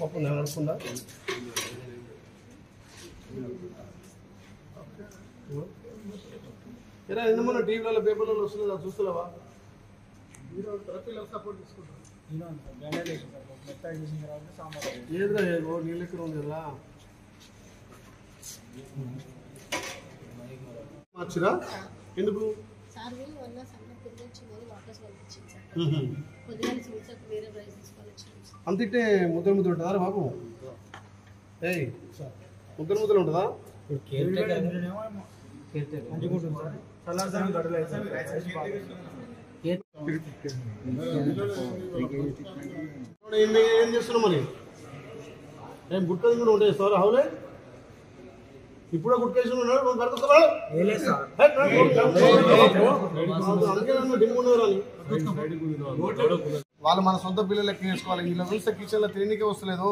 పప్పు నడుస్తుందా? ఎలా ఎందుమన్నా టీవీలలో పేపర్లలో వస్తుందా చూస్తున్నావా? సపోర్ట్ తీసుకుంటారు ఏదిరా నీళ్ళు ఎక్కడ ఉంది కదా మార్చిరా ఎందుకు అంతింటే ముద్దలు ముద్దలు ఉంటుందా బాబు? ఏయ్ ముద్దలు ముద్దలు ఉంటుందా? ఏం చేస్తున్నావు మరి? ఏం గుట్ట ఉంటాయి సార్ హౌలే ఇప్పుడు గుట్కేసి ఉన్నాడు వాళ్ళు మన సొంత పిల్లలు లెక్క చేసుకోవాలి. వీళ్ళ చూస్తే కిచెన్లో తినకే వస్తలేదు.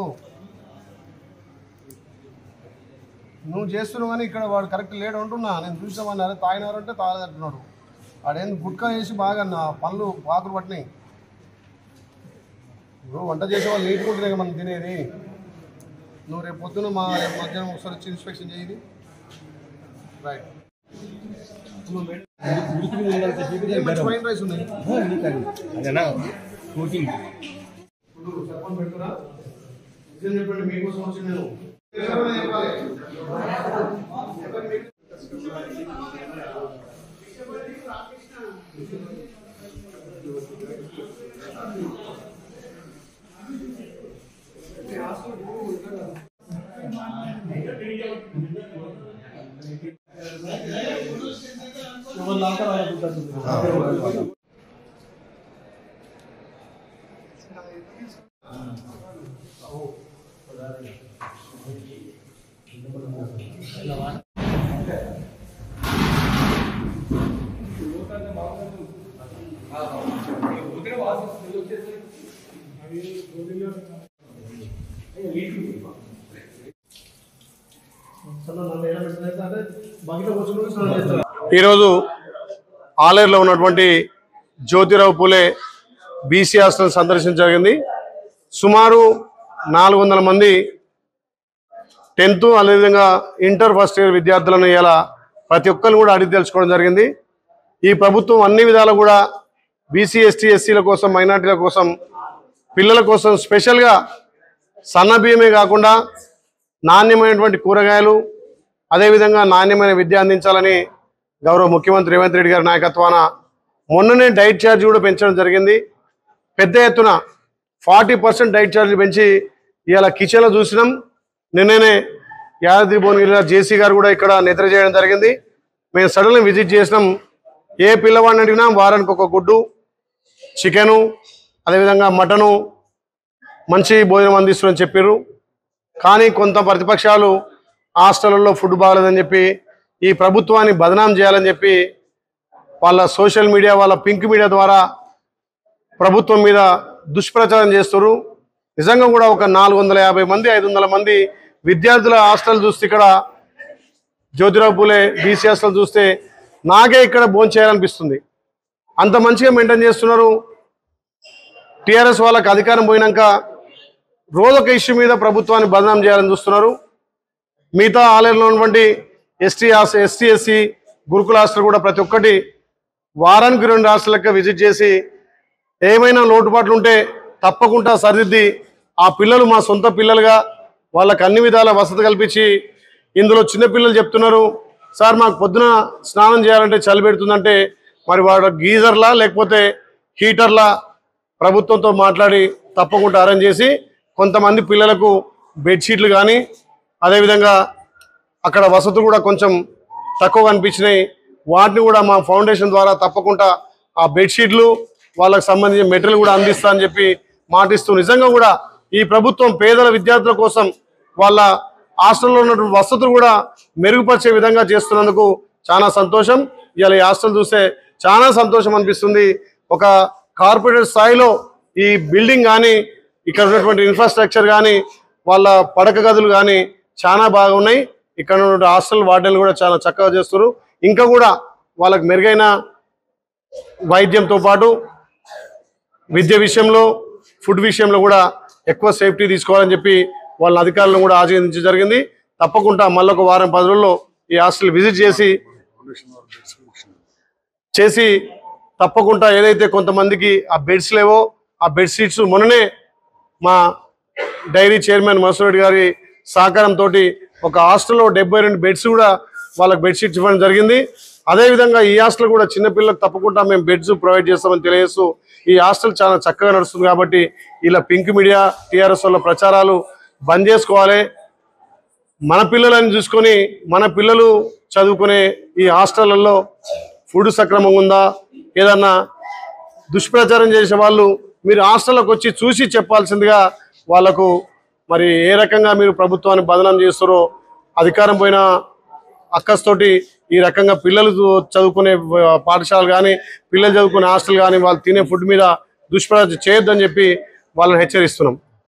నువ్వు చేస్తున్నావు కానీ ఇక్కడ వాడు కరెక్ట్ లేడు అంటున్నా. నేను చూసామన్నారు తాగినారు అంటే తాగదంటున్నాడు. వాడేం గుట్కా వేసి బాగా పళ్ళు పాకులు పట్టినాయి. ఇప్పుడు వంట చేసేవాళ్ళు నీట్గా ఉంటుంది మనం తినేది. నువ్వు రేపు పొద్దున రేపు మధ్యాహ్నం ఒకసారి వచ్చి ఇన్స్పెక్షన్ చేయి. రైట్ వైట్ రైస్ ఉన్నాయి పెడుతున్నా చెప్పండి మీకోసం వచ్చి నేను ఈరోజు ఆలేరులో ఉన్నటువంటి జ్యోతిరావు పూలే బీసీ హాస్టల్ సందర్శించడం జరిగింది. సుమారు 400 మంది 10th అదేవిధంగా ఇంటర్ ఫస్ట్ ఇయర్ విద్యార్థులను ఇలా ప్రతి ఒక్కరు కూడా అడిగి తెలుసుకోవడం జరిగింది. ఈ ప్రభుత్వం అన్ని విధాలు కూడా బీసీ ఎస్టీ ఎస్సీల కోసం మైనార్టీల కోసం పిల్లల కోసం స్పెషల్గా సన్న బియ్యమే కాకుండా నాణ్యమైనటువంటి కూరగాయలు అదేవిధంగా నాణ్యమైన విద్య అందించాలని గౌరవ ముఖ్యమంత్రి రేవంత్ రెడ్డి గారి నాయకత్వాన మొన్ననే డైట్ ఛార్జ్ కూడా పెంచడం జరిగింది. పెద్ద ఎత్తున 40% డైట్ ఛార్జ్ పెంచి ఇవాళ కిచెన్లో చూసినాం. నిన్ననే యాదాద్రి భువనగిరిలో జేసీ గారు కూడా ఇక్కడ నిద్ర చేయడం జరిగింది. మేము సడన్గా విజిట్ చేసినాం. ఏ పిల్లవాడిని అడిగినా వారానికి ఒక గుడ్డు చికెను అదేవిధంగా మటను మంచి భోజనం అందిస్తున్నారని చెప్పారు. కానీ కొంత ప్రతిపక్షాలు హాస్టళ్లలో ఫుడ్ బాగలేదని చెప్పి ఈ ప్రభుత్వాన్ని బదనాం చేయాలని చెప్పి వాళ్ళ సోషల్ మీడియా వాళ్ళ పింక్ మీడియా ద్వారా ప్రభుత్వం మీద దుష్ప్రచారం చేస్తారు. నిజంగా కూడా ఒక 450 మంది 500 మంది విద్యార్థుల హాస్టల్ చూస్తే ఇక్కడ జ్యోతిరావు పూలే బీసీ హాస్టల్ చూస్తే నాకే ఇక్కడ భోజనం చేయాలనిపిస్తుంది. అంత మంచిగా మెయింటైన్ చేస్తున్నారు. టీఆర్ఎస్ వాళ్ళకి అధికారం పోయినాక రోజొక ఇష్యూ మీద ప్రభుత్వాన్ని బదనాం చేయాలని చూస్తున్నారు. మిగతా ఆలయంలో ఉన్నటువంటి ఎస్టీ ఎస్సీ గురుకుల హాస్టల్ కూడా ప్రతి ఒక్కటి వారానికి 2 హాస్టల్ లెక్క విజిట్ చేసి ఏమైనా లోటుపాట్లు ఉంటే తప్పకుండా సరిదిద్ది ఆ పిల్లలు మా సొంత పిల్లలుగా వాళ్ళకి అన్ని విధాల వసతి కల్పించి ఇందులో చిన్నపిల్లలు చెప్తున్నారు సార్ మాకు పొద్దున స్నానం చేయాలంటే చలి పెడుతుందంటే మరి వాడు గీజర్లా లేకపోతే హీటర్లా ప్రభుత్వంతో మాట్లాడి తప్పకుండా అరేంజ్ చేసి కొంతమంది పిల్లలకు బెడ్షీట్లు కానీ అదేవిధంగా అక్కడ వసతులు కూడా కొంచెం తక్కువ అనిపించినాయి. వాటిని కూడా మా ఫౌండేషన్ ద్వారా తప్పకుండా ఆ బెడ్షీట్లు వాళ్ళకి సంబంధించిన మెటీరియల్ కూడా అందిస్తా అని చెప్పి మాటిస్తూ నిజంగా కూడా ఈ ప్రభుత్వం పేదల విద్యార్థుల కోసం వాళ్ళ హాస్టల్లో ఉన్నటువంటి వసతులు కూడా మెరుగుపరిచే విధంగా చేస్తున్నందుకు చాలా సంతోషం. ఇవాళ ఈ హాస్టల్ చూస్తే చాలా సంతోషం అనిపిస్తుంది. ఒక కార్పొరేట్ స్థాయిలో ఈ బిల్డింగ్ కానీ ఇక్కడ ఉన్నటువంటి ఇన్ఫ్రాస్ట్రక్చర్ కానీ వాళ్ళ పడక గదులు కానీ చాలా బాగున్నాయి. ఇక్కడ ఉన్న హాస్టల్ వార్డెన్లు కూడా చాలా చక్కగా చేస్తారు. ఇంకా కూడా వాళ్ళకి మెరుగైన వైద్యంతో పాటు విద్య విషయంలో ఫుడ్ విషయంలో కూడా ఎక్కువ సేఫ్టీ తీసుకోవాలని చెప్పి వాళ్ళ అధికారులను కూడా ఆదేశించడం జరిగింది. తప్పకుండా మళ్ళొక వారం 10 రోజుల్లో ఈ హాస్టల్ విజిట్ చేసి తప్పకుండా ఏదైతే కొంతమందికి ఆ బెడ్స్ లేవో ఆ బెడ్షీట్స్ మొన్ననే మా డైరీ చైర్మన్ మసూర్ రెడ్డి గారి సహకారంతో ఒక హాస్టల్లో 72 బెడ్స్ కూడా వాళ్ళకి బెడ్షీట్స్ ఇవ్వడం జరిగింది. అదేవిధంగా ఈ హాస్టల్ కూడా చిన్నపిల్లలకు తప్పకుండా మేము బెడ్స్ ప్రొవైడ్ చేస్తామని తెలియజేస్తూ ఈ హాస్టల్ చాలా చక్కగా నడుస్తుంది. కాబట్టి ఇలా పింక్ మీడియా టీఆర్ఎస్ వల్ల ప్రచారాలు బంద్ చేసుకోవాలి. మన పిల్లలని చూసుకొని మన పిల్లలు చదువుకునే ఈ హాస్టళ్లలో ఫుడ్ సక్రమంగా ఉందా, ఏదన్నా దుష్ప్రచారం చేసే వాళ్ళు మీరు హాస్టల్లోకి వచ్చి చూసి చెప్పాల్సిందిగా వాళ్లకు మరి ఏ రకంగా మీరు ప్రభుత్వాన్ని బదనాం చేస్తారో అధికారం పోయిన అక్కస్తోటి ఈ రకంగా పిల్లలు చదువుకునే పాఠశాలలు కానీ పిల్లలు చదువుకునే హాస్టల్ కానీ వాళ్ళు తినే ఫుడ్ మీద దుష్ప్రచారం చేయొద్దని చెప్పి వాళ్ళని హెచ్చరిస్తున్నాం.